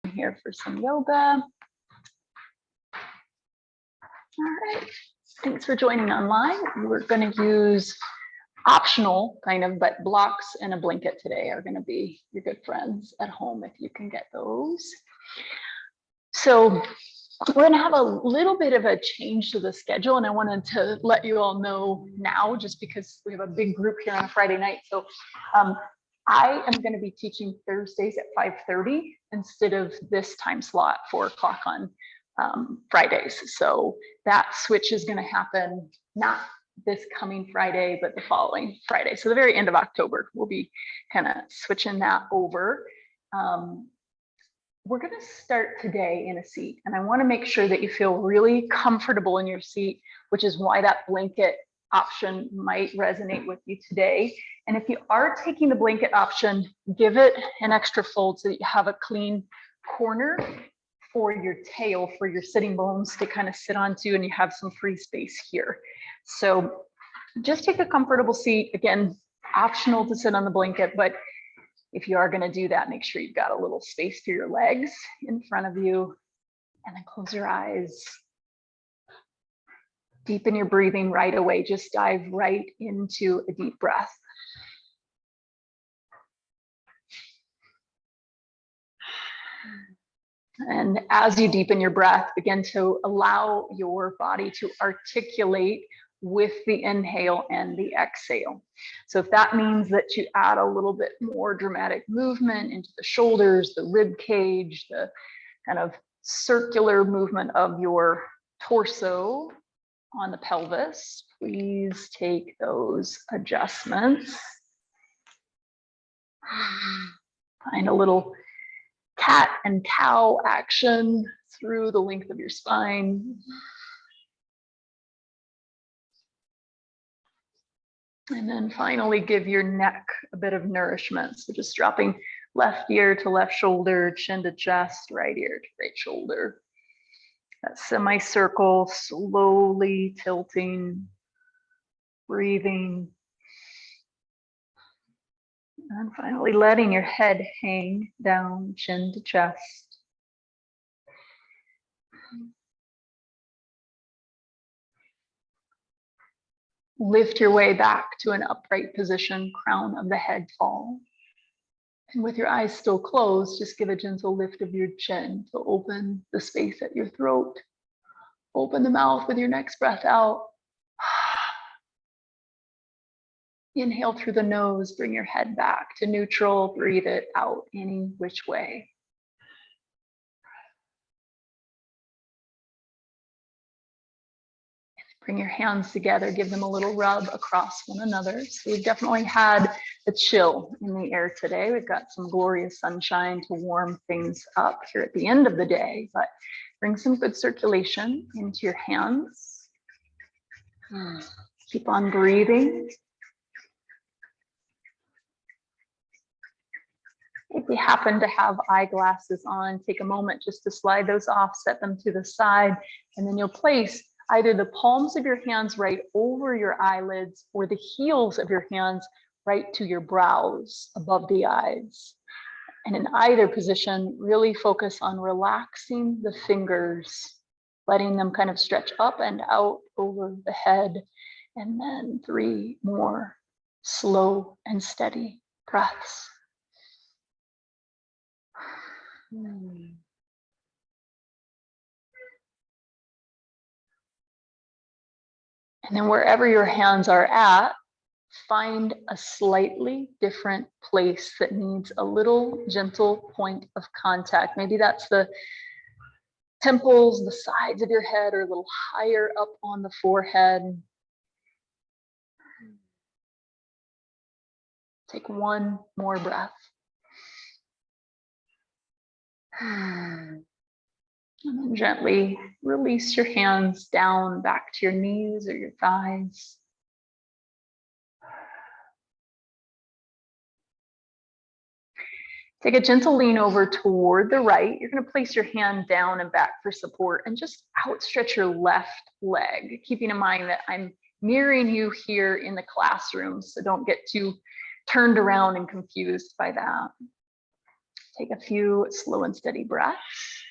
here for some yoga. All right, thanks for joining online. We're going to use optional kind of, but blocks and a blanket today are going to be your good friends at home if you can get those. So we're going to have a little bit of a change to the schedule, and I wanted to let you all know now, just because we have a big group here on a Friday night. So I am going to be teaching Thursdays at 5:30 instead of this time slot, 4 o'clock on Fridays. So that switch is going to happen not this coming Friday, but the following Friday. So the very end of October, we'll be kind of switching that over. We're going to start today in a seat, and I want to make sure that you feel really comfortable in your seat, which is why that blanket option might resonate with you today. And if you are taking the blanket option, give it an extra fold so that you have a clean corner for your tail, for your sitting bones to kind of sit onto, and you have some free space here. So just take a comfortable seat. Again, optional to sit on the blanket, but if you are going to do that, make sure you've got a little space through your legs in front of you, and then close your eyes. Deepen your breathing right away. Just dive right into a deep breath. And as you deepen your breath, begin to allow your body to articulate with the inhale and the exhale. So if that means that you add a little bit more dramatic movement into the shoulders, the rib cage, the kind of circular movement of your torso on the pelvis, please take those adjustments. Find a little cat and cow action through the length of your spine. And then finally, give your neck a bit of nourishment. So just dropping left ear to left shoulder, chin to chest, right ear to right shoulder. That semicircle, slowly tilting, breathing. And finally, letting your head hang down, chin to chest. Lift your way back to an upright position, crown of the head tall. And with your eyes still closed, just give a gentle lift of your chin to open the space at your throat. Open the mouth with your next breath out. Inhale through the nose, bring your head back to neutral, breathe it out any which way. Bring your hands together, give them a little rub across one another. So we've definitely had a chill in the air today. We've got some glorious sunshine to warm things up here at the end of the day, but bring some good circulation into your hands. Keep on breathing. If you happen to have eyeglasses on, take a moment just to slide those off, set them to the side, and then you'll place either the palms of your hands right over your eyelids or the heels of your hands right to your brows above the eyes. And in either position, really focus on relaxing the fingers, letting them kind of stretch up and out over the head. And then 3 more slow and steady breaths. And then wherever your hands are at, find a slightly different place that needs a little gentle point of contact. Maybe that's the temples, the sides of your head, or a little higher up on the forehead. Take 1 more breath. And then gently release your hands down back to your knees or your thighs. Take a gentle lean over toward the right. You're going to place your hand down and back for support and just outstretch your left leg, keeping in mind that I'm mirroring you here in the classroom, so don't get too turned around and confused by that. Take a few slow and steady breaths.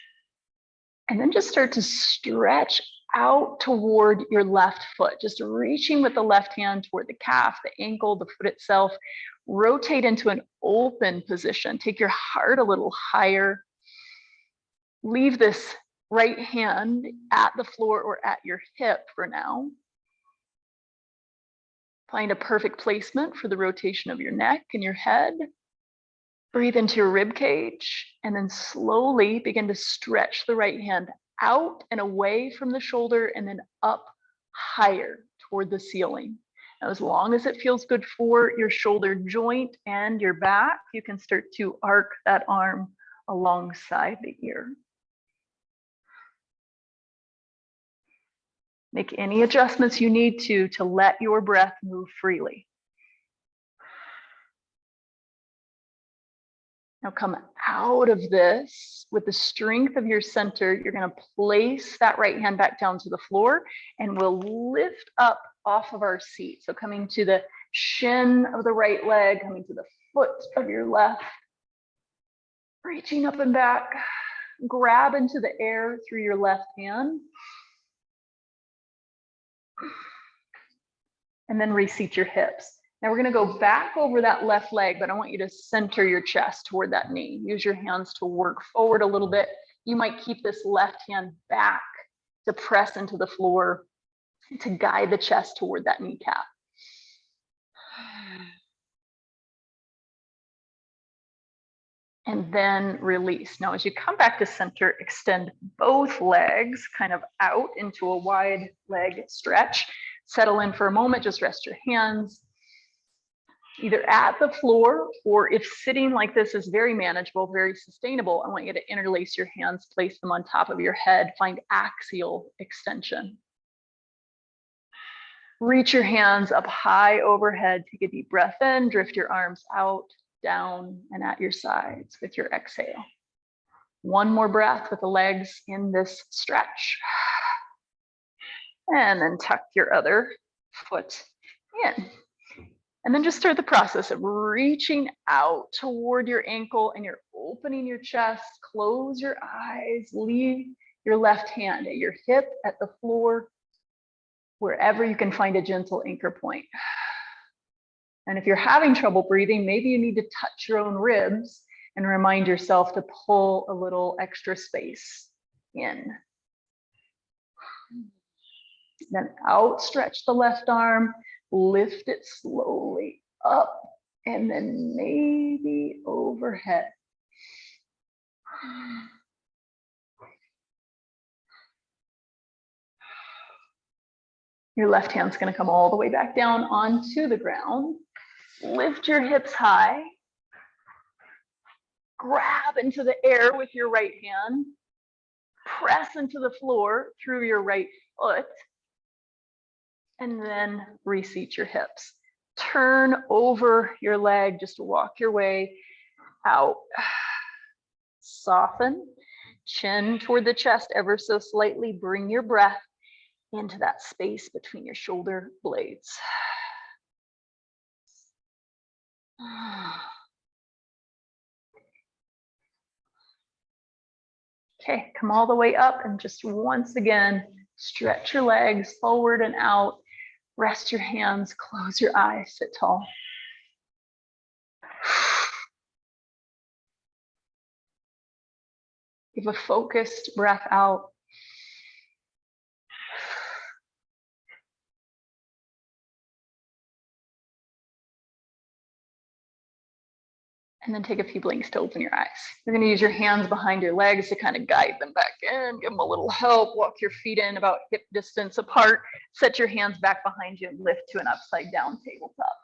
And then just start to stretch out toward your left foot, just reaching with the left hand toward the calf, the ankle, the foot itself. Rotate into an open position. Take your heart a little higher. Leave this right hand at the floor or at your hip for now. Find a perfect placement for the rotation of your neck and your head. Breathe into your rib cage and then slowly begin to stretch the right hand out and away from the shoulder and then up higher toward the ceiling. Now, as long as it feels good for your shoulder joint and your back, you can start to arc that arm alongside the ear. Make any adjustments you need to let your breath move freely. Now come out of this with the strength of your center. You're going to place that right hand back down to the floor and we'll lift up off of our seat. So coming to the shin of the right leg, coming to the foot of your left, reaching up and back, grab into the air through your left hand. And then reseat your hips. Now we're going to go back over that left leg, but I want you to center your chest toward that knee. Use your hands to work forward a little bit. You might keep this left hand back to press into the floor to guide the chest toward that kneecap. And then release. Now, as you come back to center, extend both legs kind of out into a wide leg stretch. Settle in for a moment, just rest your hands either at the floor, or if sitting like this is very manageable, very sustainable, I want you to interlace your hands, place them on top of your head, find axial extension. Reach your hands up high overhead, take a deep breath in, drift your arms out, down, and at your sides with your exhale. One more breath with the legs in this stretch. And then tuck your other foot in. And then just start the process of reaching out toward your ankle and you're opening your chest, close your eyes, leave your left hand at your hip, at the floor, wherever you can find a gentle anchor point. And if you're having trouble breathing, maybe you need to touch your own ribs and remind yourself to pull a little extra space in. Then outstretch the left arm, lift it slowly up, and then maybe overhead. Your left hand's going to come all the way back down onto the ground. Lift your hips high. Grab into the air with your right hand. Press into the floor through your right foot. And then reseat your hips. Turn over your leg, just walk your way out. Soften, chin toward the chest ever so slightly. Bring your breath into that space between your shoulder blades. Okay, come all the way up and just once again, stretch your legs forward and out. Rest your hands, close your eyes, sit tall. Give a focused breath out. And then take a few blinks to open your eyes. You're going to use your hands behind your legs to kind of guide them back in, give them a little help, walk your feet in about hip distance apart, set your hands back behind you and lift to an upside down tabletop.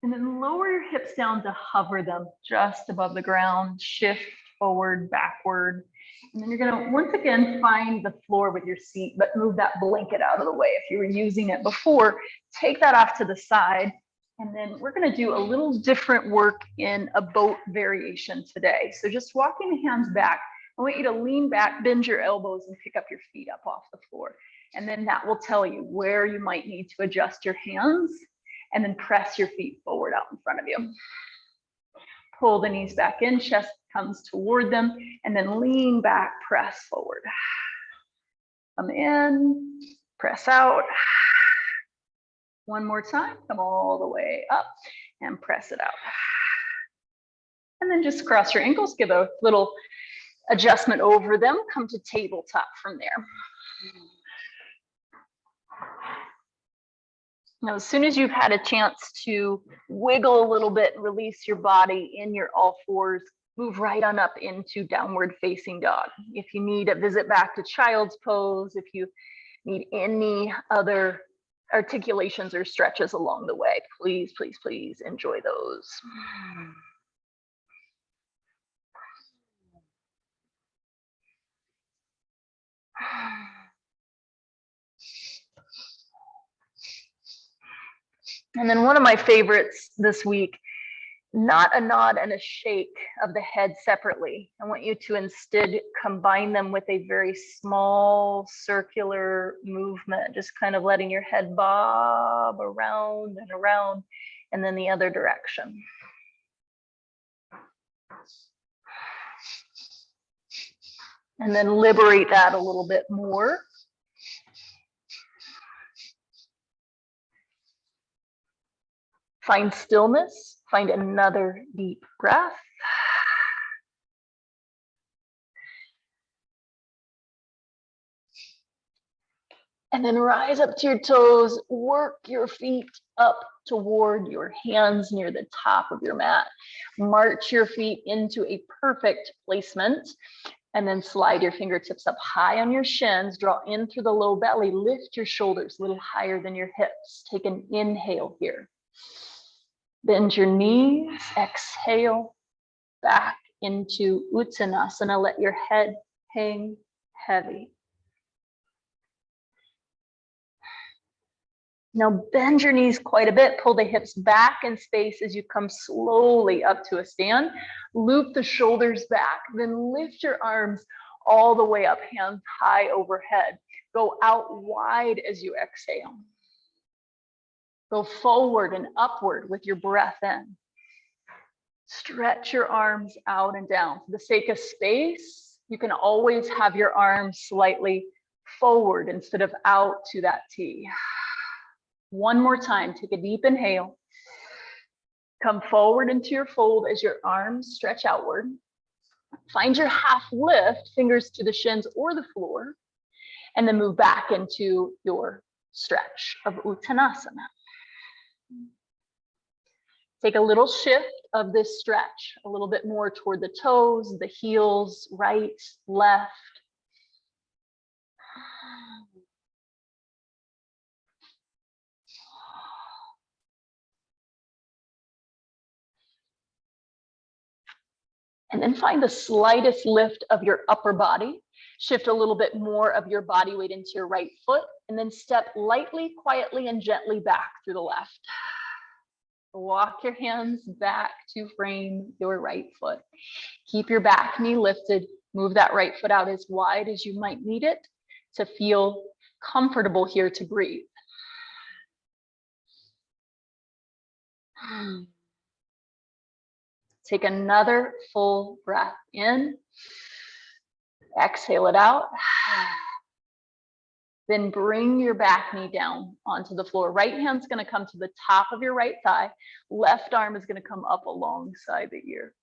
And then lower your hips down to hover them just above the ground, shift forward, backward. And then you're going to once again find the floor with your seat, but move that blanket out of the way. If you were using it before, take that off to the side. And then we're going to do a little different work in a boat variation today. So just walking the hands back, I want you to lean back, bend your elbows, and pick up your feet up off the floor. And then that will tell you where you might need to adjust your hands, and then press your feet forward out in front of you. Pull the knees back in, chest comes toward them, and then lean back, press forward. Come in, press out. One more time, come all the way up and press it out. And then just cross your ankles, give a little adjustment over them, come to tabletop from there. Now, as soon as you've had a chance to wiggle a little bit, release your body in your all fours, move right on up into downward facing dog. If you need a visit back to child's pose, if you need any other articulations or stretches along the way, please, please, please enjoy those. And then one of my favorites this week, not a nod and a shake of the head separately. I want you to instead combine them with a very small circular movement, just kind of letting your head bob around and around, and then the other direction. And then liberate that a little bit more. Find stillness, find another deep breath. And then rise up to your toes, work your feet up toward your hands near the top of your mat. March your feet into a perfect placement, and then slide your fingertips up high on your shins, draw in through the low belly, lift your shoulders a little higher than your hips. Take an inhale here. Bend your knees, exhale back into Uttanasana. Let your head hang heavy. Now bend your knees quite a bit, pull the hips back in space as you come slowly up to a stand. Loop the shoulders back, then lift your arms all the way up, hands high overhead. Go out wide as you exhale. Go forward and upward with your breath in. Stretch your arms out and down. For the sake of space, you can always have your arms slightly forward instead of out to that T. One more time, take a deep inhale. Come forward into your fold as your arms stretch outward. Find your half lift, fingers to the shins or the floor, and then move back into your stretch of Uttanasana. Take a little shift of this stretch, a little bit more toward the toes, the heels, right, left. And then find the slightest lift of your upper body. Shift a little bit more of your body weight into your right foot, and then step lightly, quietly, and gently back through the left. Walk your hands back to frame your right foot. Keep your back knee lifted. Move that right foot out as wide as you might need it to feel comfortable here to breathe. Take another full breath in. Exhale it out. Then bring your back knee down onto the floor. Right hand's going to come to the top of your right thigh. Left arm is going to come up alongside the ear.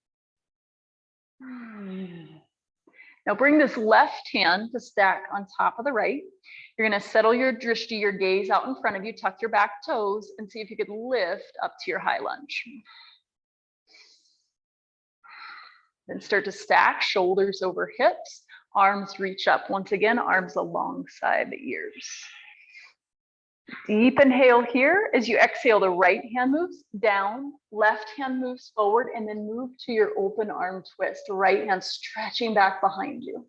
Now bring this left hand to stack on top of the right. You're going to settle your drishti, your gaze out in front of you, tuck your back toes, and see if you could lift up to your high lunge. Then start to stack, shoulders over hips. Arms reach up. Once again, arms alongside the ears. Deep inhale here. As you exhale, the right hand moves down, left hand moves forward, and then move to your open arm twist. Right hand stretching back behind you.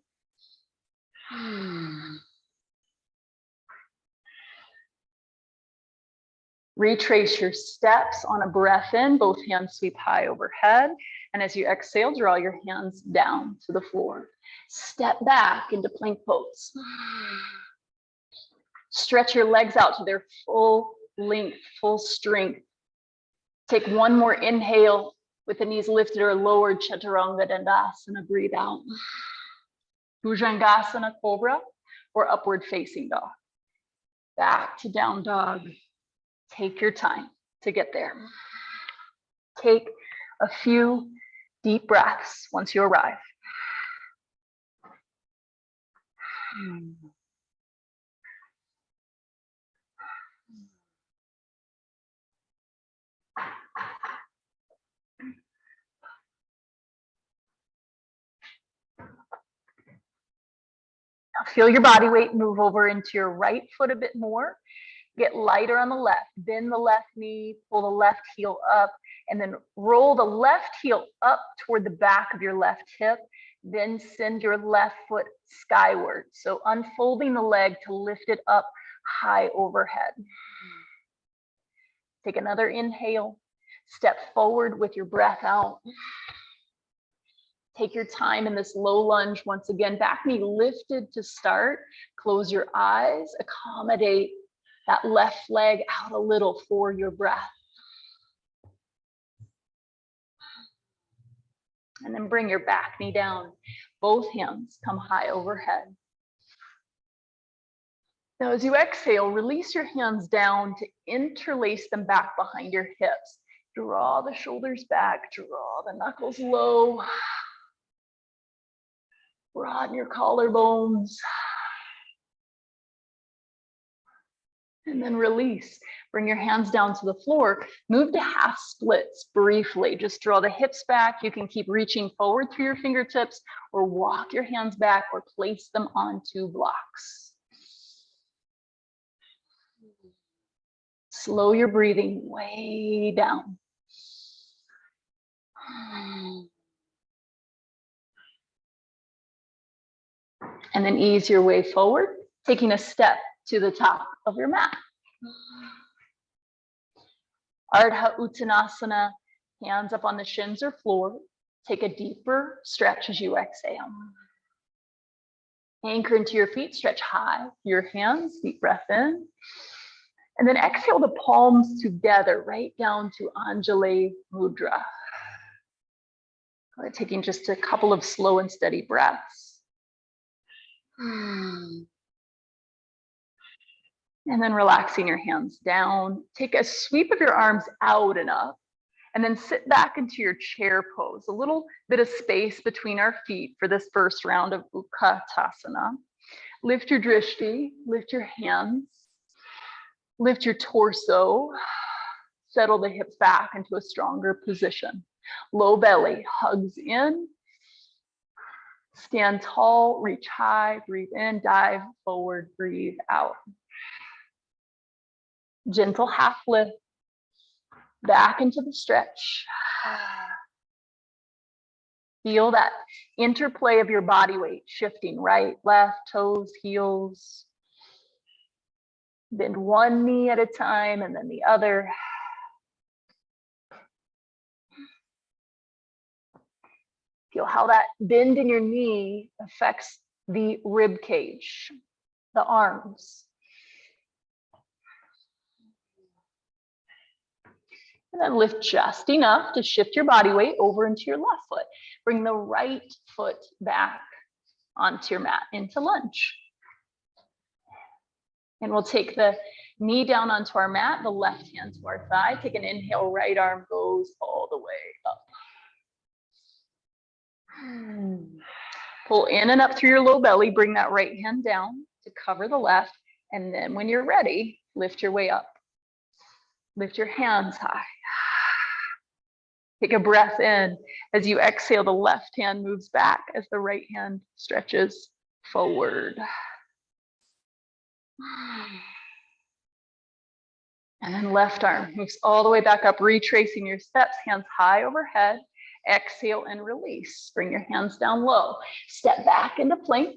Retrace your steps on a breath in. Both hands sweep high overhead. And as you exhale, draw your hands down to the floor. Step back into plank pose. Stretch your legs out to their full length, full strength. Take one more inhale with the knees lifted or lowered, Chaturanga Dandasana, breathe out. Bhujangasana, Cobra, or upward facing dog. Back to down dog. Take your time to get there. Take a few deep breaths once you arrive. Now feel your body weight move over into your right foot a bit more. Get lighter on the left. Bend the left knee, pull the left heel up, and then roll the left heel up toward the back of your left hip. Then send your left foot skyward. So unfolding the leg to lift it up high overhead. Take another inhale. Step forward with your breath out. Take your time in this low lunge. Once again, back knee lifted to start. Close your eyes. Accommodate that left leg out a little for your breath. And then bring your back knee down. Both hands come high overhead. Now, as you exhale, release your hands down to interlace them back behind your hips. Draw the shoulders back, draw the knuckles low. Broaden your collarbones. And then release. Bring your hands down to the floor. Move to half splits briefly. Just draw the hips back. You can keep reaching forward through your fingertips or walk your hands back or place them onto blocks. Slow your breathing way down. And then ease your way forward, taking a step to the top of your mat. Ardha Uttanasana, hands up on the shins or floor. Take a deeper stretch as you exhale. Anchor into your feet, stretch high, your hands, deep breath in. And then exhale the palms together, right down to Anjali Mudra. Taking just a couple of slow and steady breaths. And then relaxing your hands down. Take a sweep of your arms out and up, and then sit back into your chair pose. A little bit of space between our feet for this first round of Utkatasana. Lift your drishti, lift your hands, lift your torso, settle the hips back into a stronger position. Low belly hugs in. Stand tall, reach high, breathe in, dive forward, breathe out. Gentle half lift, back into the stretch. Feel that interplay of your body weight shifting right, left, toes, heels. Bend one knee at a time and then the other. Feel how that bend in your knee affects the rib cage, the arms. And then lift just enough to shift your body weight over into your left foot. Bring the right foot back onto your mat into lunge. And we'll take the knee down onto our mat, the left hand to our thigh. Take an inhale, right arm goes all the way up. Pull in and up through your low belly. Bring that right hand down to cover the left. And then when you're ready, lift your way up. Lift your hands high. Take a breath in. As you exhale, the left hand moves back as the right hand stretches forward. And then left arm moves all the way back up, retracing your steps, hands high overhead. Exhale and release. Bring your hands down low. Step back into plank.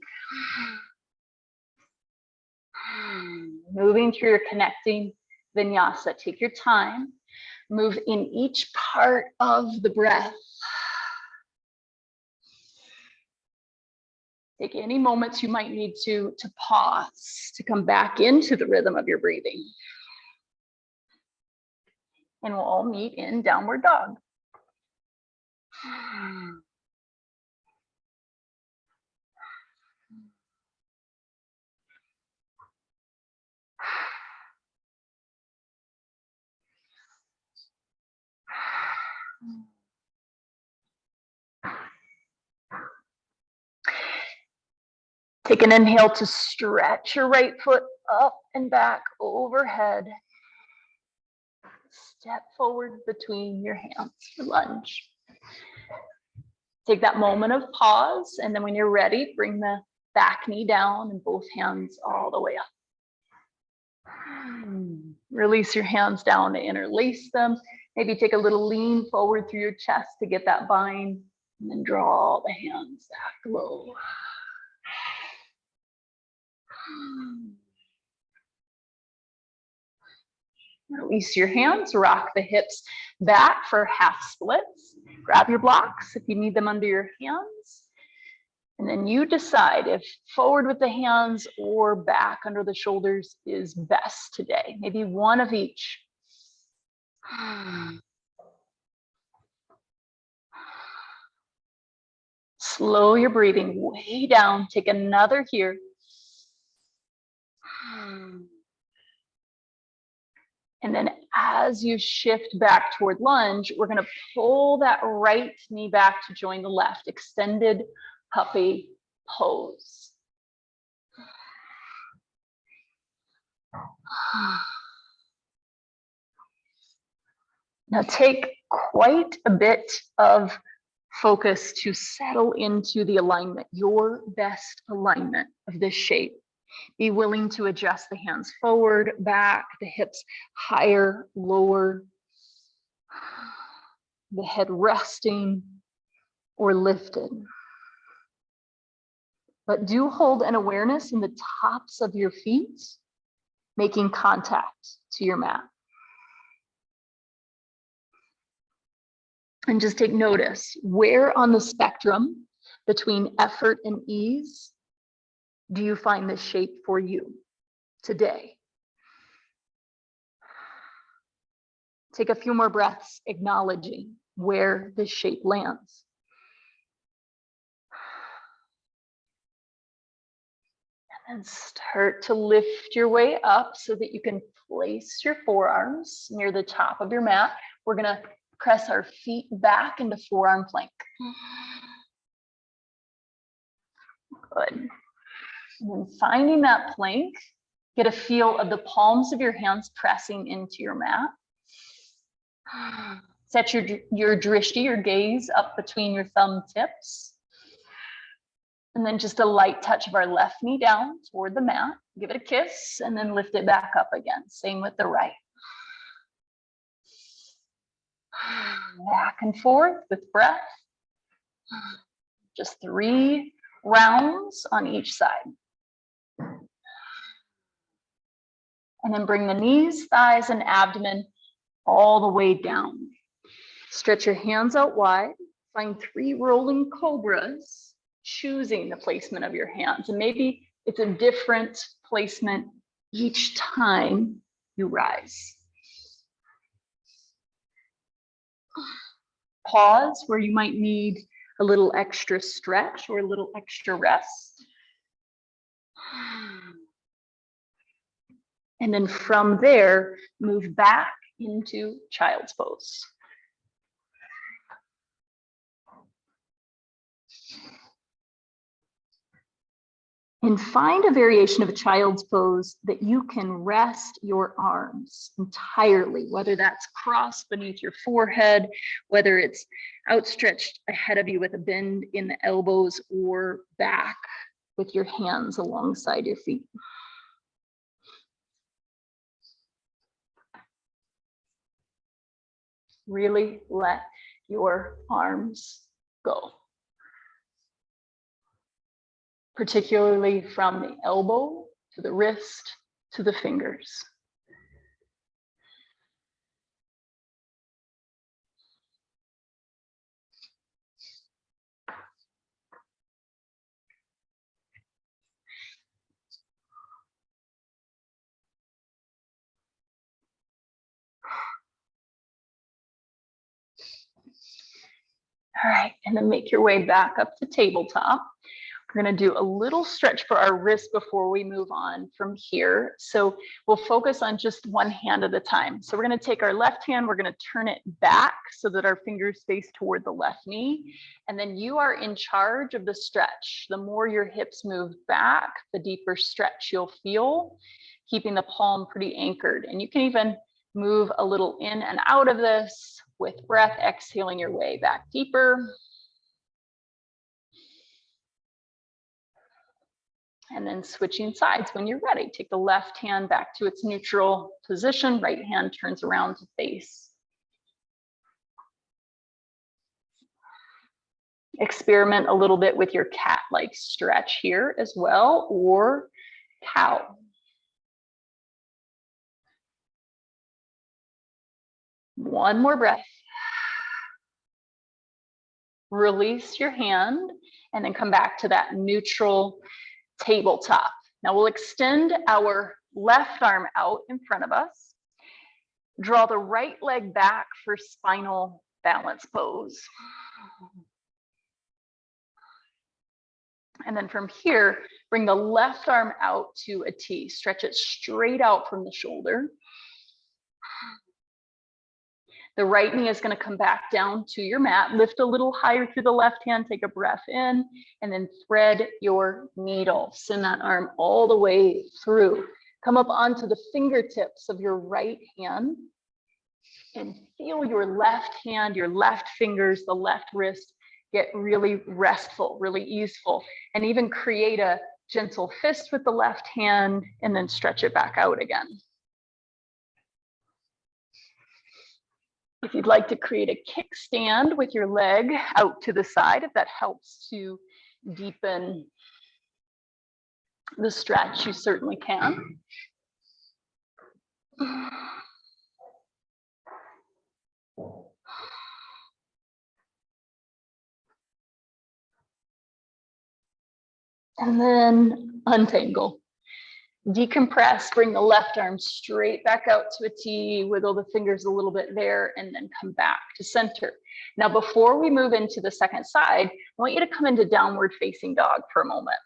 Moving through your connecting vinyasa. Take your time. Move in each part of the breath. Take any moments you might need to pause, to come back into the rhythm of your breathing. And we'll all meet in downward dog. Take an inhale to stretch your right foot up and back overhead. Step forward between your hands for lunge. Take that moment of pause, and then when you're ready, bring the back knee down and both hands all the way up. Release your hands down to interlace them. Maybe take a little lean forward through your chest to get that bind, and then draw the hands back low. Release your hands, rock the hips back for half splits. Grab your blocks if you need them under your hands. And then you decide if forward with the hands or back under the shoulders is best today. Maybe one of each. Slow your breathing way down. Take another here. And then as you shift back toward lunge, we're going to pull that right knee back to join the left. Extended puppy pose. Now take quite a bit of focus to settle into the alignment, your best alignment of this shape. Be willing to adjust the hands forward, back, the hips higher, lower, the head resting or lifted. But do hold an awareness in the tops of your feet, making contact to your mat. And just take notice, where on the spectrum between effort and ease do you find this shape for you today? Take a few more breaths, acknowledging where this shape lands. And start to lift your way up so that you can place your forearms near the top of your mat. We're going to press our feet back into forearm plank. Good. And then finding that plank, get a feel of the palms of your hands pressing into your mat. Set your drishti, your gaze, up between your thumb tips. And then just a light touch of our left knee down toward the mat. Give it a kiss and then lift it back up again. Same with the right. Back and forth with breath. Just 3 rounds on each side. And then bring the knees, thighs, and abdomen all the way down. Stretch your hands out wide. Find 3 rolling cobras, choosing the placement of your hands. And maybe it's a different placement each time you rise. Pause where you might need a little extra stretch or a little extra rest. And then from there, move back into child's pose. And find a variation of a child's pose that you can rest your arms entirely, whether that's crossed beneath your forehead, whether it's outstretched ahead of you with a bend in the elbows, or back with your hands alongside your feet. Really let your arms go, particularly from the elbow to the wrist to the fingers. All right, and then make your way back up to tabletop. We're going to do a little stretch for our wrist before we move on from here. So we'll focus on just one hand at a time. So we're going to take our left hand, we're going to turn it back so that our fingers face toward the left knee. And then you are in charge of the stretch. The more your hips move back, the deeper stretch you'll feel, keeping the palm pretty anchored. And you can even move a little in and out of this with breath, exhaling your way back deeper. And then switching sides when you're ready. Take the left hand back to its neutral position, right hand turns around to face. Experiment a little bit with your cat-like stretch here as well, or cow. One more breath. Release your hand and then come back to that neutral tabletop. Now we'll extend our left arm out in front of us. Draw the right leg back for spinal balance pose. And then from here, bring the left arm out to a T. Stretch it straight out from the shoulder. The right knee is going to come back down to your mat. Lift a little higher through the left hand. Take a breath in and then thread your needle. Send that arm all the way through. Come up onto the fingertips of your right hand and feel your left hand, your left fingers, the left wrist get really restful, really easeful, and even create a gentle fist with the left hand and then stretch it back out again. If you'd like to create a kickstand with your leg out to the side, if that helps to deepen the stretch, you certainly can. And then untangle. Decompress, bring the left arm straight back out to a T, wiggle the fingers a little bit there, and then come back to center. Now, before we move into the second side, I want you to come into downward facing dog for a moment.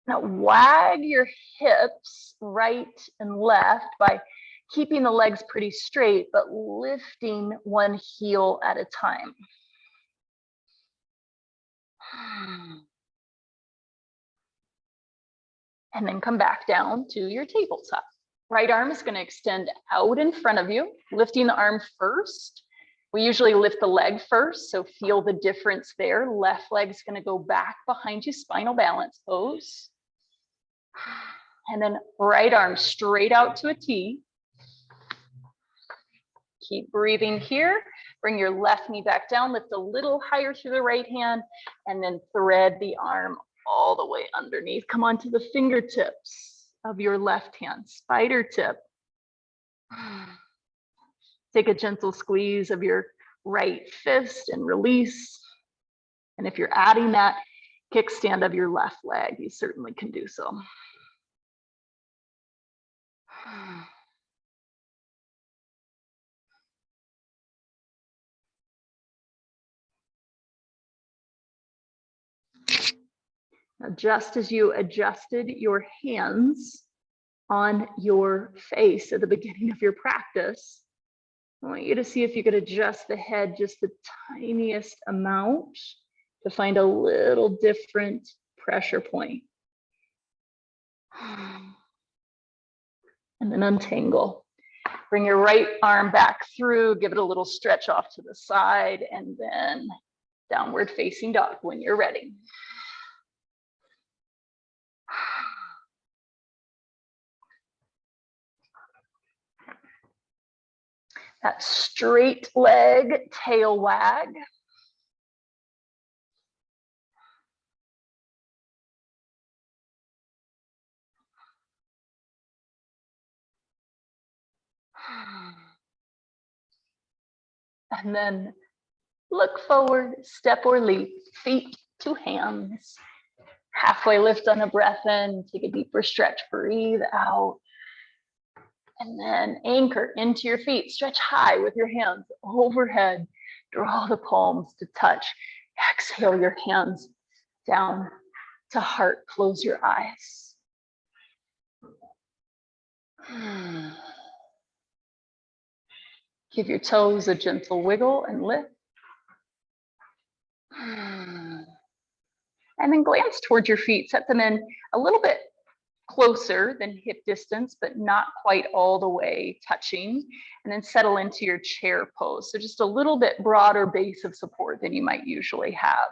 Now, wag your hips right and left by keeping the legs pretty straight, but lifting one heel at a time. And then come back down to your tabletop. Right arm is going to extend out in front of you, lifting the arm first. We usually lift the leg first, so feel the difference there. Left leg is going to go back behind you, spinal balance pose. And then right arm straight out to a T. Keep breathing here. Bring your left knee back down, lift a little higher through the right hand, and then thread the arm all the way underneath. Come onto the fingertips of your left hand, spider tip. Take a gentle squeeze of your right fist and release. And if you're adding that kickstand of your left leg, you certainly can do so. Now, just as you adjusted your hands on your face at the beginning of your practice, I want you to see if you could adjust the head just the tiniest amount to find a little different pressure point. And then untangle. Bring your right arm back through, give it a little stretch off to the side, and then downward facing dog when you're ready. That straight leg tail wag. And then look forward, step or leap, feet to hands. Halfway lift on a breath in, take a deeper stretch, breathe out. And then anchor into your feet. Stretch high with your hands overhead. Draw the palms to touch. Exhale your hands down to heart. Close your eyes. Give your toes a gentle wiggle and lift. And then glance towards your feet. Set them in a little bit closer than hip distance, but not quite all the way touching. And then settle into your chair pose. So just a little bit broader base of support than you might usually have.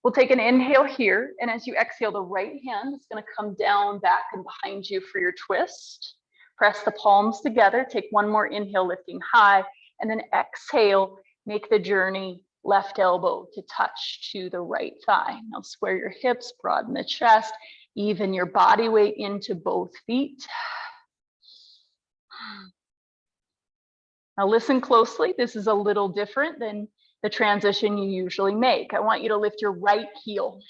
We'll take an inhale here. And as you exhale, the right hand is going to come down, back, and behind you for your twist. Press the palms together. Take one more inhale, lifting high. And then exhale, make the journey left elbow to touch to the right thigh. Now square your hips, broaden the chest, even your body weight into both feet. Now listen closely. This is a little different than the transition you usually make. I want you to lift your right heel.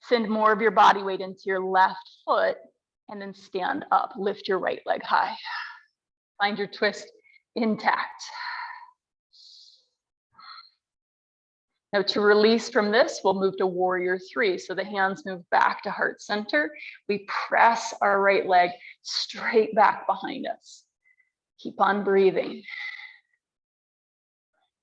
Send more of your body weight into your left foot and then stand up. Lift your right leg high. Find your twist intact. Now to release from this, we'll move to warrior three. So the hands move back to heart center. We press our right leg straight back behind us. Keep on breathing.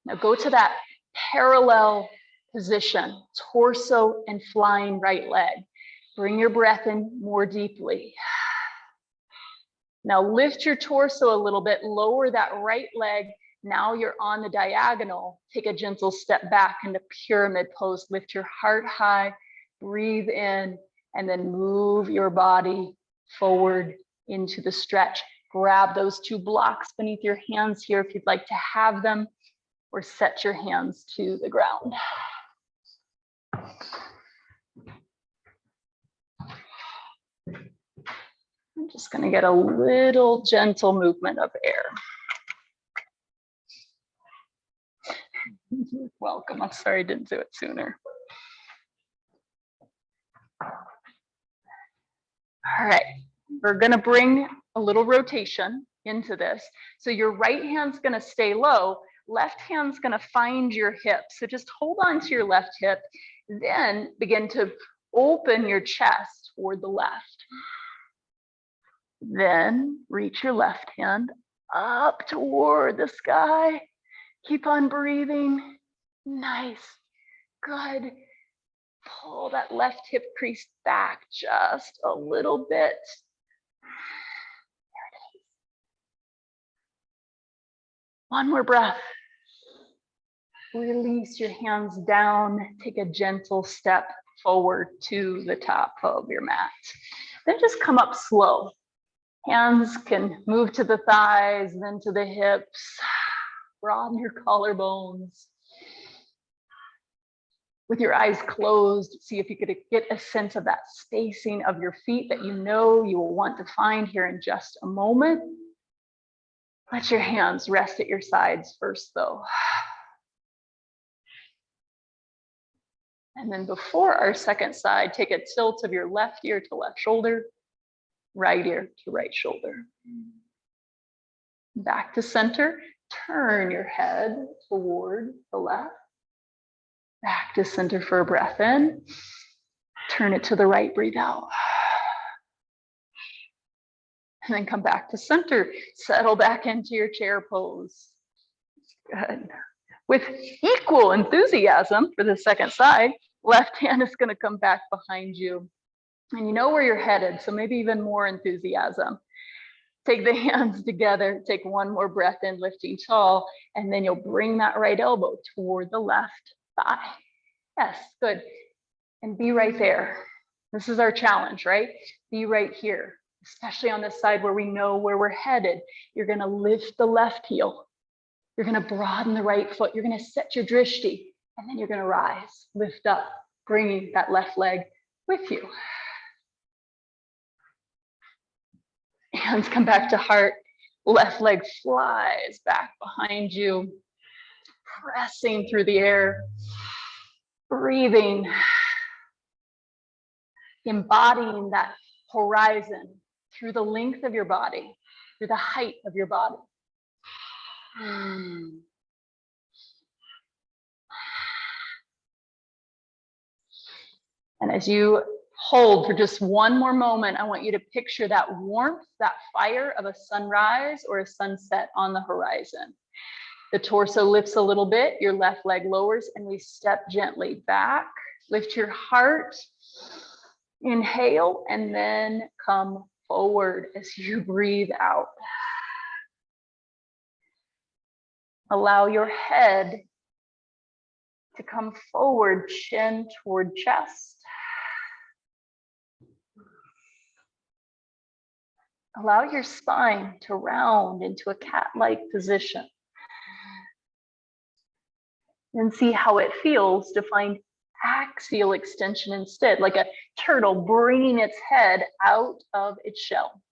Now go to that parallel position, torso and flying right leg. Bring your breath in more deeply. Now lift your torso a little bit, lower that right leg. Now you're on the diagonal. Take a gentle step back into pyramid pose. Lift your heart high, breathe in, and then move your body forward into the stretch. Grab those two blocks beneath your hands here if you'd like to have them, or set your hands to the ground. I'm just going to get a little gentle movement of air. You're welcome. I'm sorry I didn't do it sooner. All right, we're going to bring a little rotation into this. So your right hand's going to stay low, left hand's going to find your hip. So just hold on to your left hip, then begin to open your chest toward the left. Then reach your left hand up toward the sky. Keep on breathing. Nice. Good. Pull that left hip crease back just a little bit. There it is. One more breath. Release your hands down. Take a gentle step forward to the top of your mat. Then just come up slow. Hands can move to the thighs, then to the hips. Broaden your collarbones. With your eyes closed, see if you could get a sense of that spacing of your feet that you know you will want to find here in just a moment. Let your hands rest at your sides first, though. And then before our second side, take a tilt of your left ear to left shoulder, right ear to right shoulder. Back to center. Turn your head toward the left. Back to center for a breath in. Turn it to the right, breathe out. And then come back to center. Settle back into your chair pose. Good. With equal enthusiasm for the second side, left hand is going to come back behind you. And you know where you're headed, so maybe even more enthusiasm. Take the hands together, take one more breath in, lifting tall, and then you'll bring that right elbow toward the left thigh. Yes, good. And be right there. This is our challenge, right? Be right here, especially on this side where we know where we're headed. You're gonna lift the left heel. You're gonna broaden the right foot. You're gonna set your drishti, and then you're gonna rise, lift up, bringing that left leg with you. Hands come back to heart. Left leg flies back behind you, pressing through the air, breathing, embodying that horizon, through the length of your body, through the height of your body. And as you hold for just one more moment, I want you to picture that warmth, that fire of a sunrise or a sunset on the horizon. The torso lifts a little bit, your left leg lowers, and we step gently back. Lift your heart, inhale, and then come forward as you breathe out. Allow your head to come forward, chin toward chest. Allow your spine to round into a cat-like position. And see how it feels to find axial extension instead, like a turtle bringing its head out of its shell.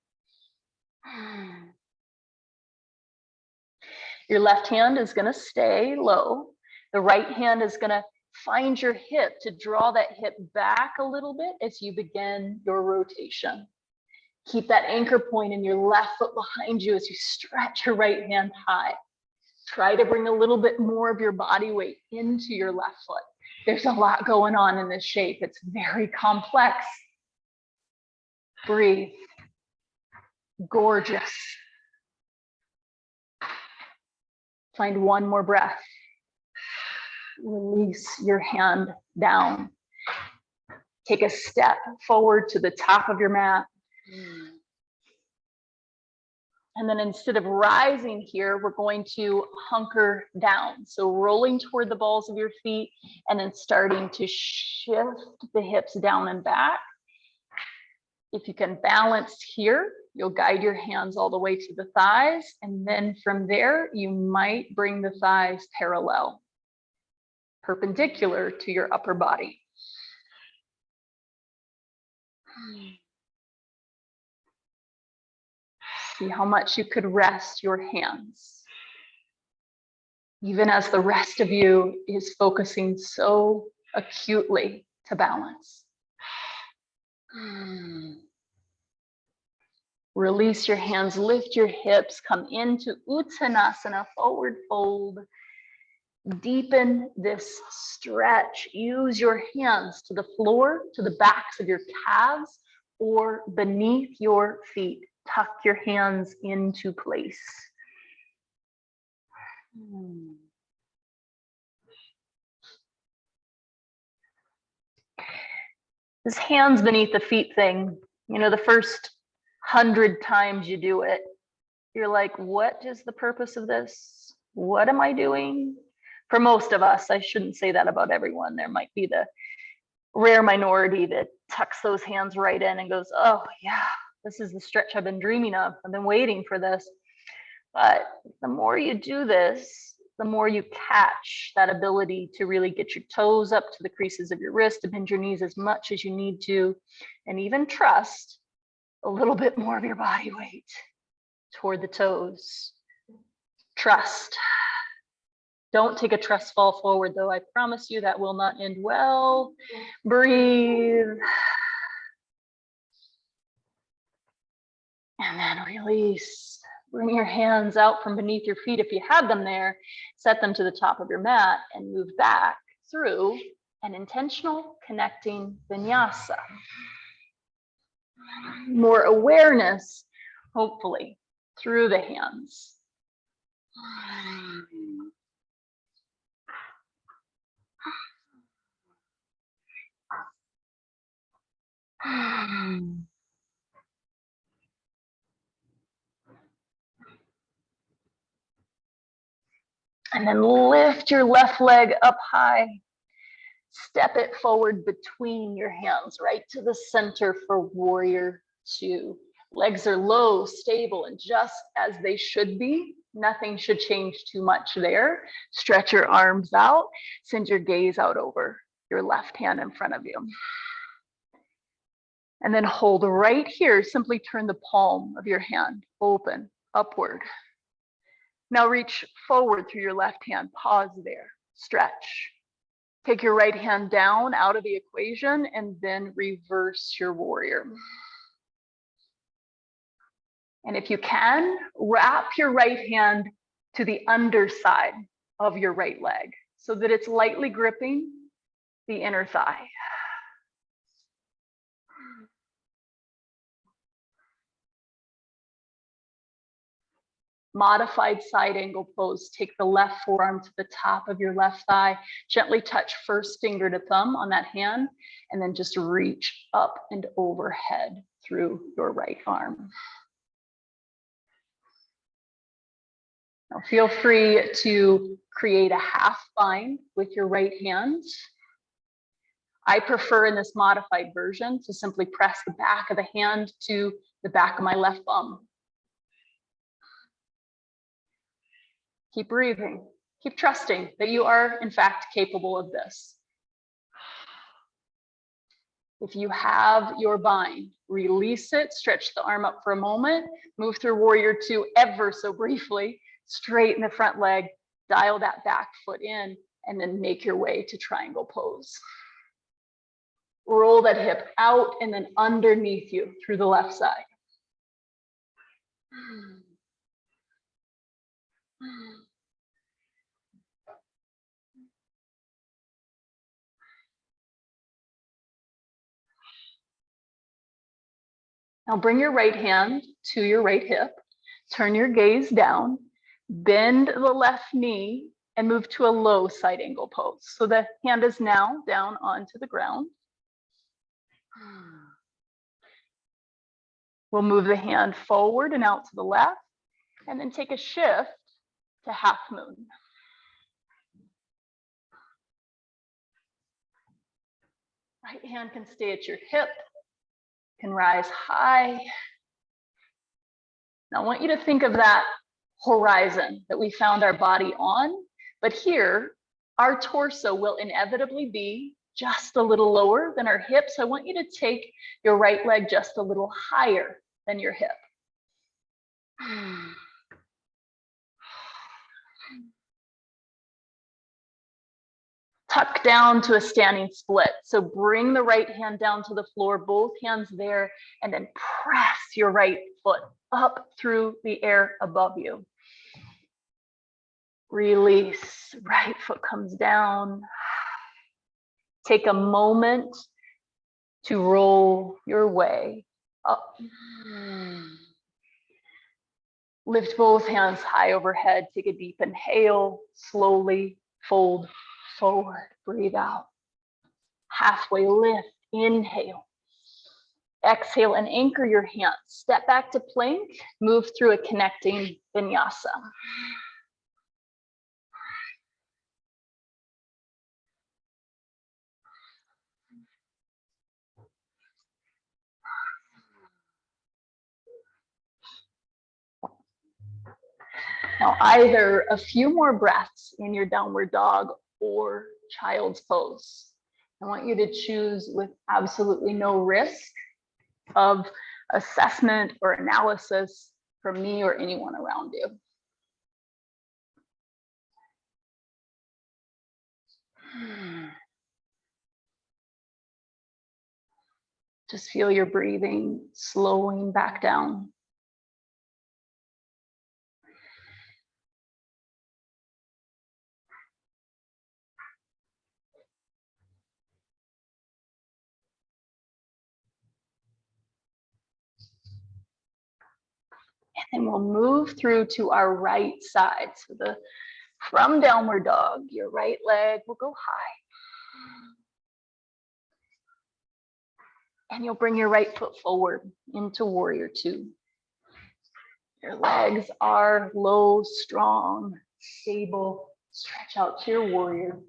Your left hand is going to stay low. The right hand is going to find your hip to draw that hip back a little bit as you begin your rotation. Keep that anchor point in your left foot behind you as you stretch your right hand high. Try to bring a little bit more of your body weight into your left foot. There's a lot going on in this shape. It's very complex. Breathe. Gorgeous. Find one more breath. Release your hand down. Take a step forward to the top of your mat. And then instead of rising here, we're going to hunker down. So rolling toward the balls of your feet and then starting to shift the hips down and back. If you can balance here, you'll guide your hands all the way to the thighs. And then from there, you might bring the thighs parallel, perpendicular to your upper body. See how much you could rest your hands, even as the rest of you is focusing so acutely to balance. Release your hands, lift your hips, come into Uttanasana, forward fold. Deepen this stretch. Use your hands to the floor, to the backs of your calves, or beneath your feet. Tuck your hands into place. This hands beneath the feet thing, the first 100 times you do it, you're like, what is the purpose of this? What am I doing? For most of us, I shouldn't say that about everyone. There might be the rare minority that tucks those hands right in and goes, oh yeah, this is the stretch I've been dreaming of. I've been waiting for this. But the more you do this, the more you catch that ability to really get your toes up to the creases of your wrist, to bend your knees as much as you need to, and even trust a little bit more of your body weight toward the toes. Trust. Don't take a trust fall forward, though. I promise you that will not end well. Breathe. And then release. Bring your hands out from beneath your feet if you have them there. Set them to the top of your mat and move back through an intentional connecting vinyasa. More awareness, hopefully, through the hands. And then lift your left leg up high. Step it forward between your hands, right to the center for warrior two. Legs are low, stable, and just as they should be. Nothing should change too much there. Stretch your arms out. Send your gaze out over your left hand in front of you. And then hold right here. Simply turn the palm of your hand open, upward. Now reach forward through your left hand. Pause there. Stretch. Take your right hand down out of the equation and then reverse your warrior. And if you can, wrap your right hand to the underside of your right leg so that it's lightly gripping the inner thigh. Modified side angle pose. Take the left forearm to the top of your left thigh, gently touch first finger to thumb on that hand, and then just reach up and overhead through your right arm. Now feel free to create a half bind with your right hand. I prefer in this modified version to simply press the back of the hand to the back of my left bum. Keep breathing. Keep trusting that you are, in fact, capable of this. If you have your bind, release it, stretch the arm up for a moment, move through warrior two ever so briefly, straighten the front leg, dial that back foot in, and then make your way to triangle pose. Roll that hip out and then underneath you through the left side. Now bring your right hand to your right hip, turn your gaze down, bend the left knee, and move to a low side angle pose. So the hand is now down onto the ground. We'll move the hand forward and out to the left, and then take a shift to half moon. Right hand can stay at your hip, can rise high. Now I want you to think of that horizon that we found our body on, but here our torso will inevitably be just a little lower than our hips. So I want you to take your right leg just a little higher than your hip. Tuck down to a standing split. So bring the right hand down to the floor, both hands there, and then press your right foot up through the air above you. Release, right foot comes down. Take a moment to roll your way up. Lift both hands high overhead. Take a deep inhale, slowly fold forward, breathe out. Halfway lift, inhale. Exhale and anchor your hands. Step back to plank, move through a connecting vinyasa. Now, either a few more breaths in your downward dog or child's pose. I want you to choose with absolutely no risk of assessment or analysis from me or anyone around you. Just feel your breathing slowing back down. And we'll move through to our right side. So from downward dog, your right leg will go high. And you'll bring your right foot forward into warrior two. Your legs are low, strong, stable. Stretch out to your warrior.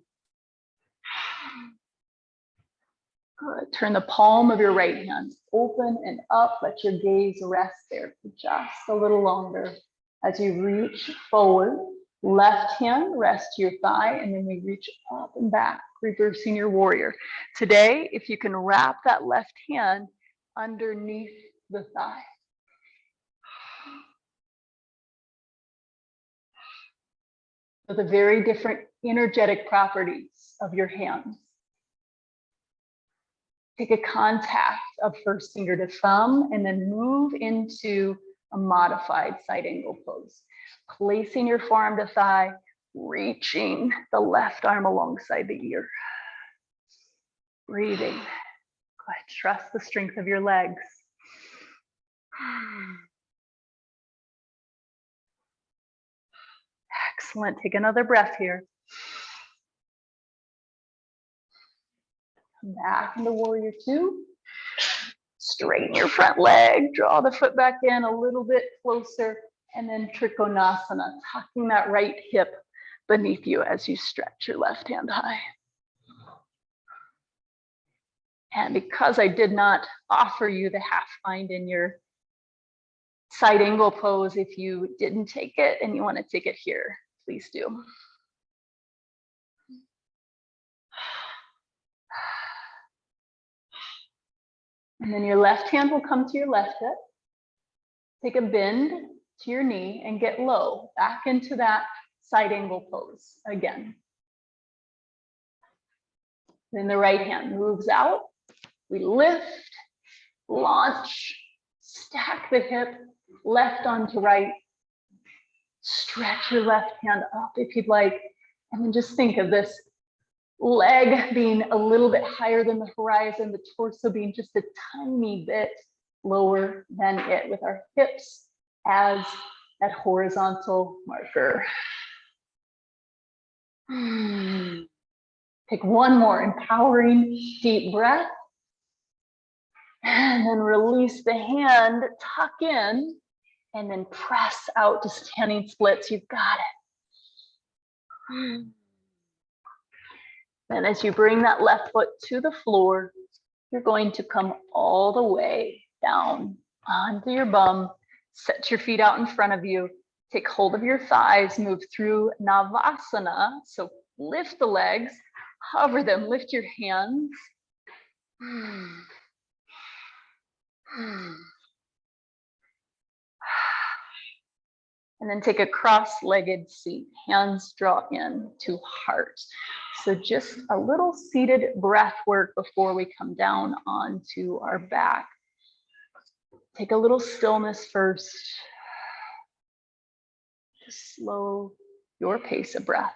Good. Turn the palm of your right hand open and up. Let your gaze rest there for just a little longer. As you reach forward, left hand rest to your thigh, and then we reach up and back, reversing your warrior. Today, if you can wrap that left hand underneath the thigh. So the very different energetic properties of your hands. Take a contact of first finger to thumb and then move into a modified side angle pose. Placing your forearm to thigh, reaching the left arm alongside the ear. Breathing. Go ahead, trust the strength of your legs. Excellent. Take another breath here. Come back into warrior two. Straighten your front leg, draw the foot back in a little bit closer, and then Trikonasana, tucking that right hip beneath you as you stretch your left hand high. And because I did not offer you the half bind in your side angle pose, if you didn't take it and you want to take it here, please do. And then your left hand will come to your left hip. Take a bend to your knee and get low, back into that side angle pose again. Then the right hand moves out. We lift, launch, stack the hip, left onto right. Stretch your left hand up if you'd like. And then just think of this leg being a little bit higher than the horizon, the torso being just a tiny bit lower than it, with our hips as that horizontal marker. Take one more empowering deep breath. And then release the hand, tuck in, and then press out to standing splits. You've got it. Then as you bring that left foot to the floor, you're going to come all the way down onto your bum. Set your feet out in front of you. Take hold of your thighs, move through Navasana. So lift the legs, hover them, lift your hands. And then take a cross-legged seat. Hands draw in to heart. So just a little seated breath work before we come down onto our back. Take a little stillness first. Just slow your pace of breath.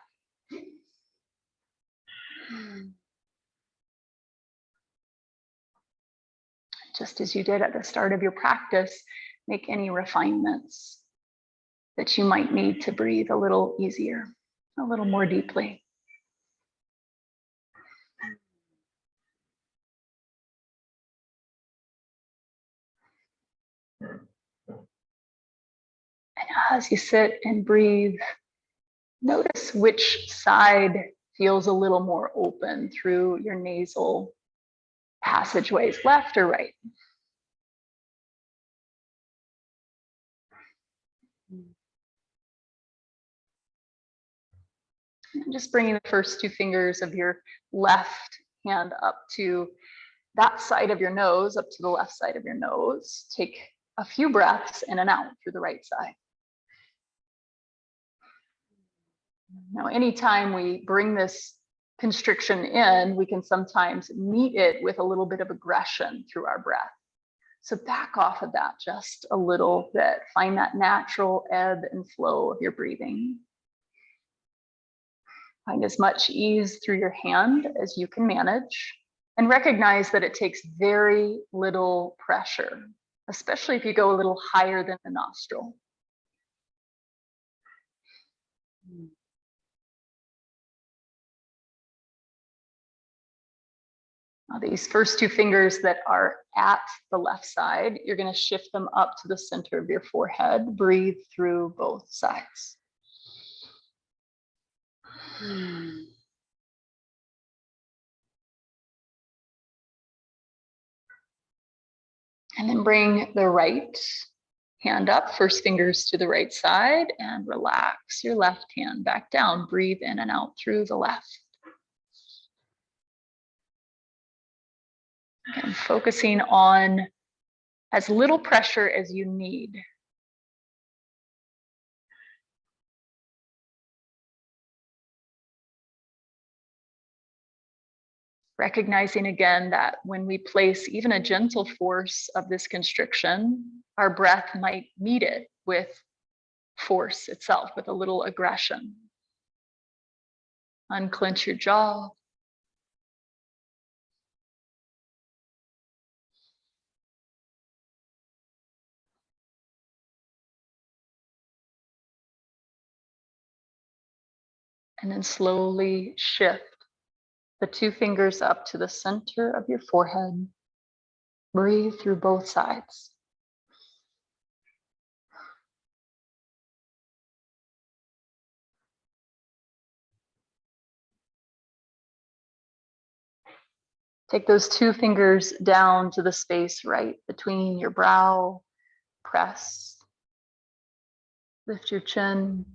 Just as you did at the start of your practice, make any refinements that you might need to breathe a little easier, a little more deeply. And as you sit and breathe, notice which side feels a little more open through your nasal passageways, left or right. And just bringing the first two fingers of your left hand up to that side of your nose, up to the left side of your nose. Take a few breaths in and out through the right side. Now, anytime we bring this constriction in, we can sometimes meet it with a little bit of aggression through our breath. So back off of that just a little bit. Find that natural ebb and flow of your breathing. Find as much ease through your hand as you can manage, and recognize that it takes very little pressure, especially if you go a little higher than the nostril. Now, these first two fingers that are at the left side, you're going to shift them up to the center of your forehead. Breathe through both sides. And then bring the right hand up, first fingers to the right side, and relax your left hand back down. Breathe in and out through the left. Again, focusing on as little pressure as you need. Recognizing again that when we place even a gentle force of this constriction, our breath might meet it with force itself, with a little aggression. Unclench your jaw. And then slowly shift the two fingers up to the center of your forehead. Breathe through both sides. Take those two fingers down to the space right between your brow. Press. Lift your chin.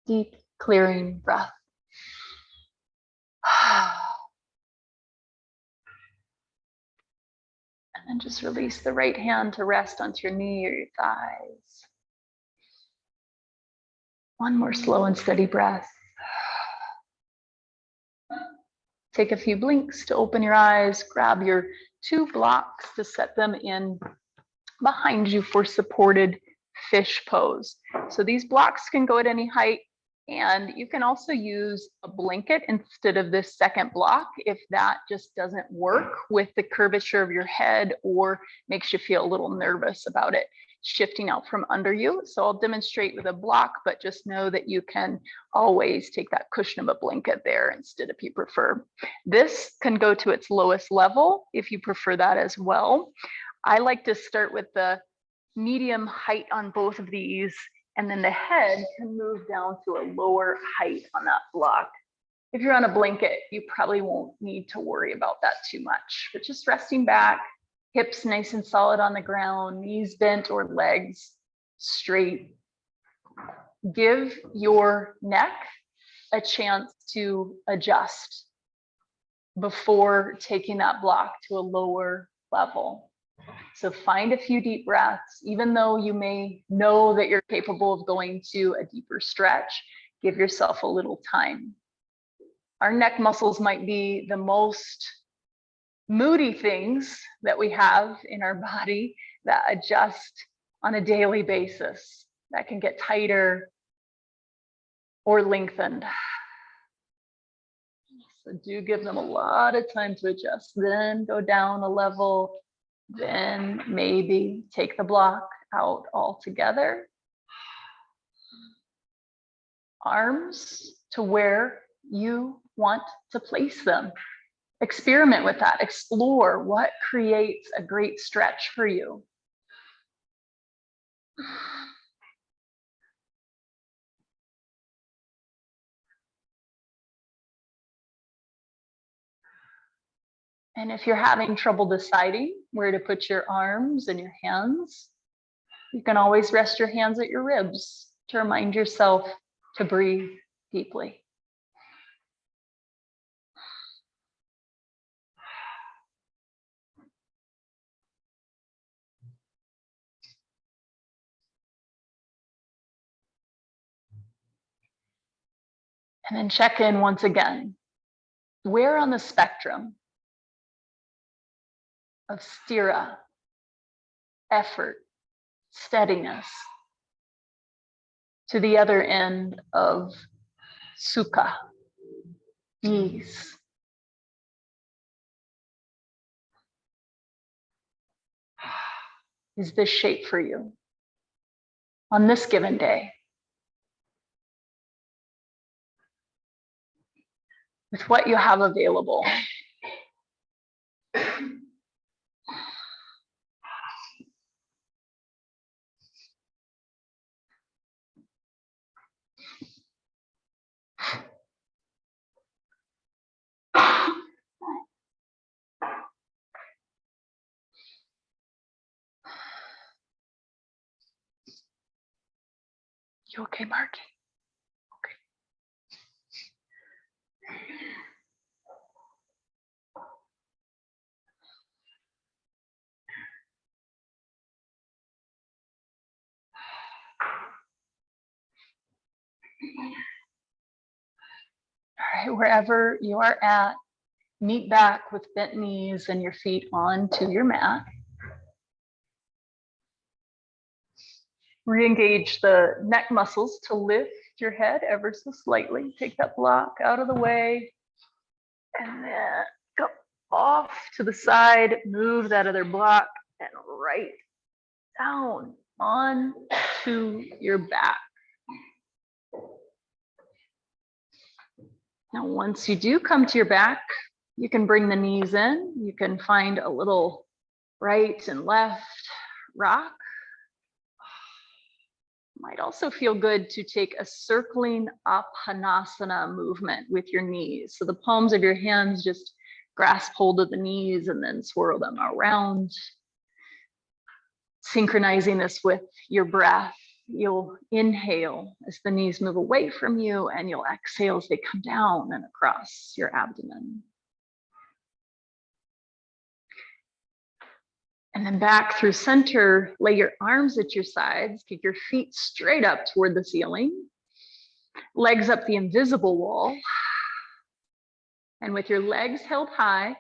Deep, clearing breath. And then just release the right hand to rest onto your knee or your thighs. One more slow and steady breath. Take a few blinks to open your eyes. Grab your two blocks to set them in behind you for supported fish pose. So these blocks can go at any height, and you can also use a blanket instead of this second block if that just doesn't work with the curvature of your head or makes you feel a little nervous about it shifting out from under you. So I'll demonstrate with a block, but just know that you can always take that cushion of a blanket there instead if you prefer. This can go to its lowest level if you prefer that as well. I like to start with the medium height on both of these, and then the head can move down to a lower height on that block. If you're on a blanket, you probably won't need to worry about that too much, but just resting back, hips nice and solid on the ground, knees bent or legs straight. Give your neck a chance to adjust before taking that block to a lower level. So find a few deep breaths. Even though you may know that you're capable of going to a deeper stretch, give yourself a little time. Our neck muscles might be the most moody things that we have in our body that adjust on a daily basis, that can get tighter or lengthened. So do give them a lot of time to adjust. Then go down a level. Then maybe take the block out altogether. Arms to where you want to place them. Experiment with that. Explore what creates a great stretch for you. And if you're having trouble deciding where to put your arms and your hands, you can always rest your hands at your ribs to remind yourself to breathe deeply. And then check in once again. Where on the spectrum of stira, effort, steadiness, to the other end of sukha, ease? Is this shape for you on this given day? With what you have available. You okay, Mark? Okay. All right, wherever you are at, meet back with bent knees and your feet onto your mat. Re-engage the neck muscles to lift your head ever so slightly. Take that block out of the way. And then go off to the side, move that other block and right down onto your back. Now, once you do come to your back, you can bring the knees in. You can find a little right and left rock. Might also feel good to take a circling Apanasana movement with your knees. So the palms of your hands just grasp hold of the knees and then swirl them around. Synchronizing this with your breath. You'll inhale as the knees move away from you, and you'll exhale as they come down and across your abdomen. And then back through center, lay your arms at your sides, keep your feet straight up toward the ceiling, legs up the invisible wall. And with your legs held high,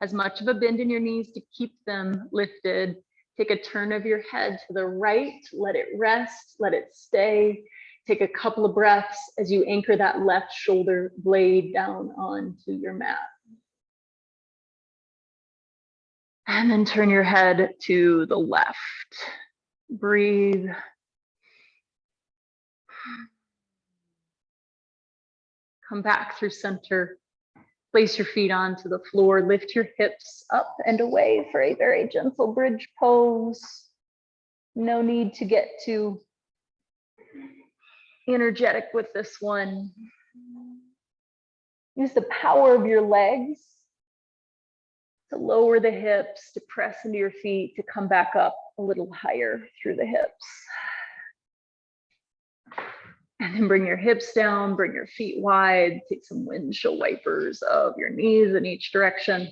as much of a bend in your knees to keep them lifted, take a turn of your head to the right, let it rest, let it stay. Take a couple of breaths as you anchor that left shoulder blade down onto your mat. And then turn your head to the left. Breathe. Come back through center. Place your feet onto the floor. Lift your hips up and away for a very gentle bridge pose. No need to get too energetic with this one. Use the power of your legs to lower the hips, to press into your feet, to come back up a little higher through the hips. And then bring your hips down, bring your feet wide, take some windshield wipers of your knees in each direction.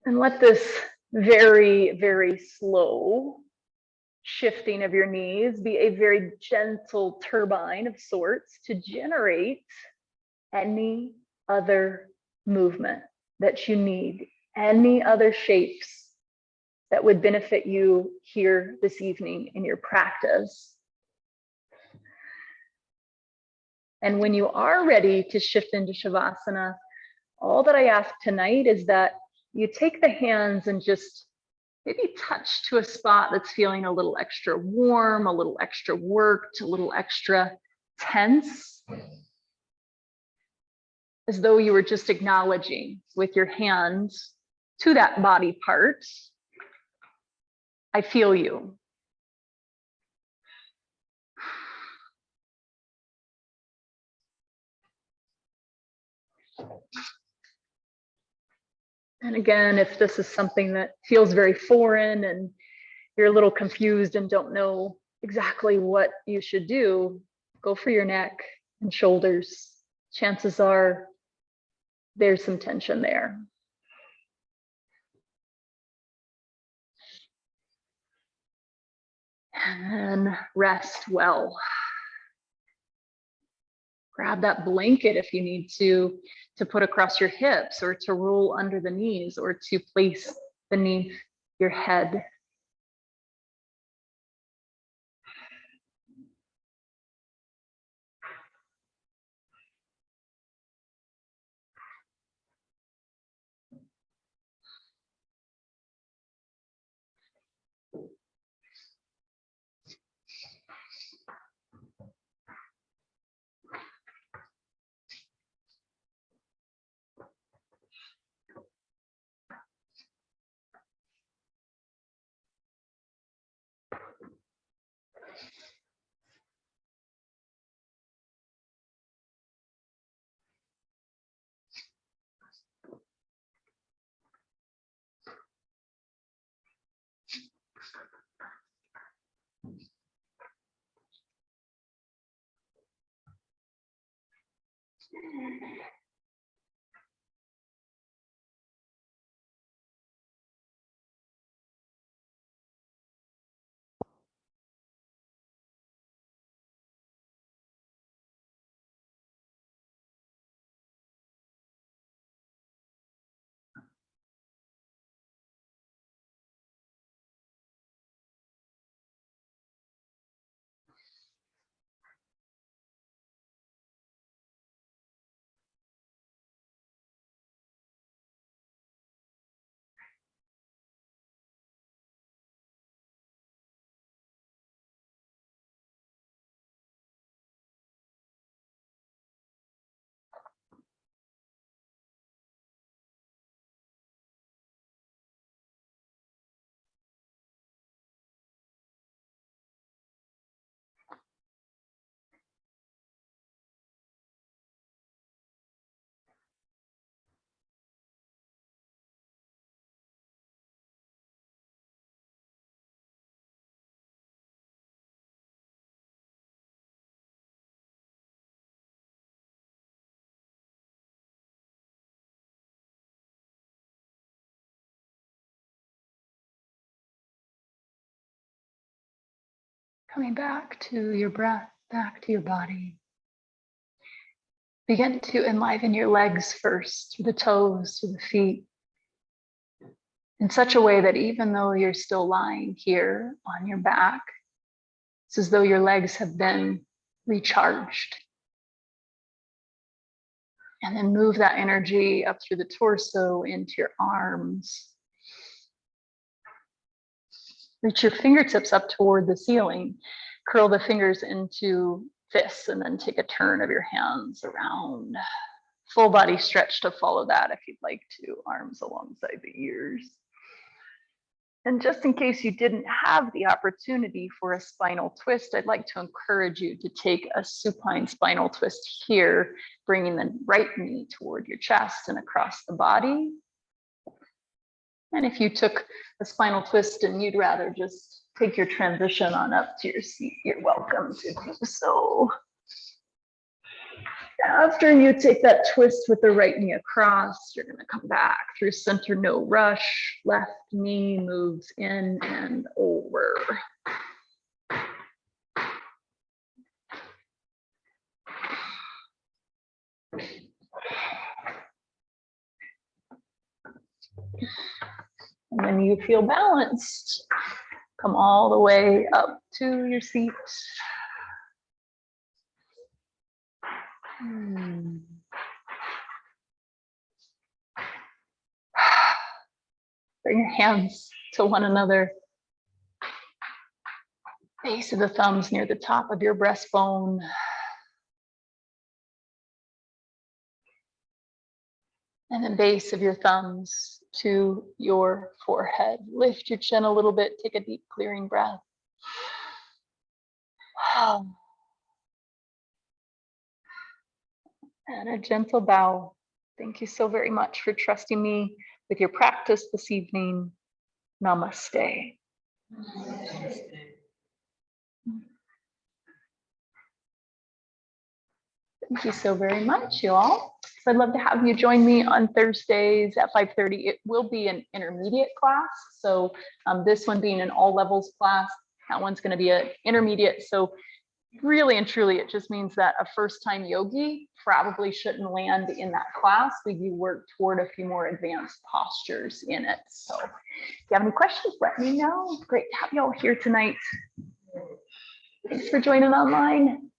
And let this very, very slow shifting of your knees be a very gentle turbine of sorts to generate any other movement that you need, any other shapes that would benefit you here this evening in your practice. And when you are ready to shift into Shavasana, all that I ask tonight is that you take the hands and just maybe touch to a spot that's feeling a little extra warm, a little extra worked, a little extra tense, as though you were just acknowledging with your hands to that body part, I feel you. And again, if this is something that feels very foreign and you're a little confused and don't know exactly what you should do, go for your neck and shoulders. Chances are there's some tension there. And then rest well. Grab that blanket if you need to put across your hips or to roll under the knees or to place beneath your head. Coming back to your breath, back to your body. Begin to enliven your legs first, through the toes, through the feet, in such a way that even though you're still lying here on your back, it's as though your legs have been recharged. And then move that energy up through the torso into your arms. Reach your fingertips up toward the ceiling. Curl the fingers into fists and then take a turn of your hands around. Full body stretch to follow that if you'd like to, arms alongside the ears. And just in case you didn't have the opportunity for a spinal twist, I'd like to encourage you to take a supine spinal twist here, bringing the right knee toward your chest and across the body. And if you took a spinal twist and you'd rather just take your transition on up to your seat, you're welcome to do so. After you take that twist with the right knee across, you're going to come back through center, no rush. Left knee moves in and over. And when you feel balanced, come all the way up to your seat. Bring your hands to one another. Base of the thumbs near the top of your breastbone. And then base of your thumbs to your forehead. Lift your chin a little bit. Take a deep clearing breath. And a gentle bow. Thank you so very much for trusting me with your practice this evening. Namaste. Thank you so very much, you all. So I'd love to have you join me on Thursdays at 5:30. It will be an intermediate class. So this one being an all levels class, that one's going to be an intermediate. So really and truly, it just means that a first-time yogi probably shouldn't land in that class. We do work toward a few more advanced postures in it. So if you have any questions, let me know. Great to have you all here tonight. Thanks for joining online.